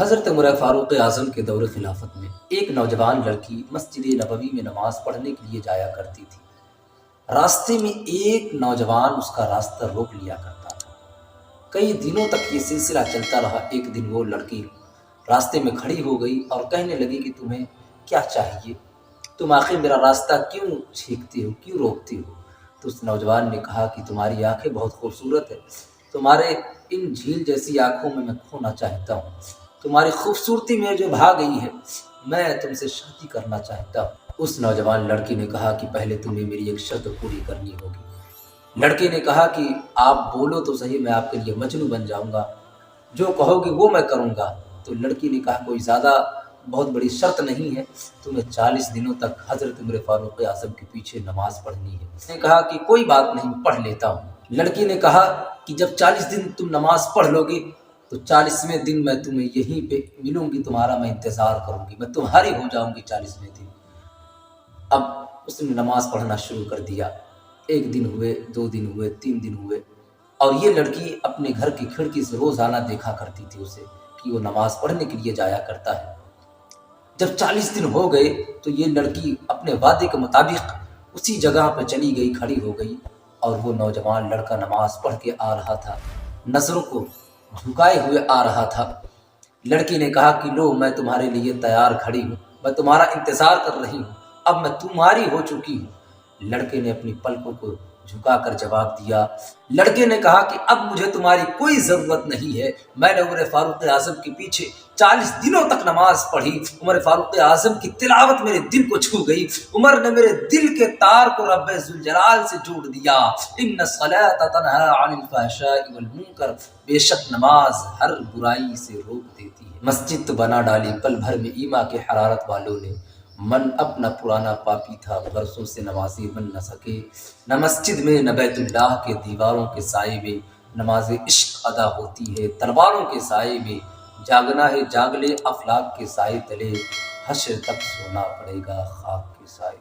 حضرت عمر فاروق اعظم کے دور خلافت میں ایک نوجوان لڑکی مسجد نبوی میں نماز پڑھنے کے لیے جایا کرتی تھی۔ راستے میں ایک نوجوان اس کا راستہ روک لیا کرتا تھا۔ کئی دنوں تک یہ سلسلہ چلتا رہا۔ ایک دن وہ لڑکی راستے میں کھڑی ہو گئی اور کہنے لگی کہ تمہیں کیا چاہیے؟ تم آخر میرا راستہ کیوں چھینکتی ہو، کیوں روکتی ہو؟ تو اس نوجوان نے کہا کہ تمہاری آنکھیں بہت خوبصورت ہیں، تمہارے ان جھیل جیسی آنکھوں میں کھونا چاہتا ہوں، تمہاری خوبصورتی میں جو بھا گئی ہے، میں تم سے شادی کرنا چاہتا ہوں۔ اس نوجوان لڑکی نے کہا کہ پہلے تمہیں میری ایک شرط پوری کرنی ہوگی۔ لڑکی نے کہا کہ آپ بولو تو صحیح، میں آپ کے لیے مجنوں بن جاؤں گا، جو کہو گی وہ میں کروں گا۔ تو لڑکی نے کہا کوئی زیادہ بہت بڑی شرط نہیں ہے، تمہیں 40 دنوں تک حضرت عمر فاروق اعظم کے پیچھے نماز پڑھنی ہے۔ اس نے کہا کہ کوئی بات نہیں، پڑھ لیتا ہوں۔ لڑکی نے کہا کہ جب 40 دن تم نماز پڑھ لو گے تو 40ویں دن میں تمہیں یہیں پہ ملوں گی، تمہارا میں انتظار کروں گی، میں تمہاری ہو جاؤں گی 40ویں دن۔ اب اس نے نماز پڑھنا شروع کر دیا۔ 1 دن ہوئے، 2 دن ہوئے، 3 دن ہوئے، اور یہ لڑکی اپنے گھر کی کھڑکی سے روزانہ دیکھا کرتی تھی اسے کہ وہ نماز پڑھنے کے لیے جایا کرتا ہے۔ جب 40 دن ہو گئے تو یہ لڑکی اپنے وعدے کے مطابق اسی جگہ پہ چلی گئی، کھڑی ہو گئی، اور وہ نوجوان لڑکا نماز پڑھ کے آ رہا تھا، نظروں کو جھکائے ہوئے آ رہا تھا۔ لڑکی نے کہا کہ لو، میں تمہارے لیے تیار کھڑی ہوں، میں تمہارا انتظار کر رہی ہوں، اب میں تمہاری ہو چکی ہوں۔ لڑکے نے اپنی پلکوں کو جھکا کر جواب دیا۔ لڑکے نے کہا کہ اب مجھے تمہاری کوئی ضرورت نہیں ہے، میں نے عمر فاروق اعظم کے پیچھے 40 دنوں تک نماز پڑھی، عمر فاروق اعظم کی تلاوت میرے دل کو چھو گئی، عمر نے میرے دل کے تار کو رب ذوالجلال سے جوڑ دیا۔ ان الصلاۃ تنہی عن الفحشاء والمنکر، بے شک نماز ہر برائی سے روک دیتی ہے۔ مسجد تو بنا ڈالی پل بھر میں ایما کے حرارت والوں نے، من اپنا پرانا پاپی تھا برسوں سے نمازی بن نہ سکے، نہ مسجد میں نہ بیت اللہ کے دیواروں کے سائے میں نماز عشق ادا ہوتی ہے، تلواروں کے سائے میں جاگنا ہے جاگ لے، افلاک کے سائے تلے، حشر تک سونا پڑے گا خاک کے سائے۔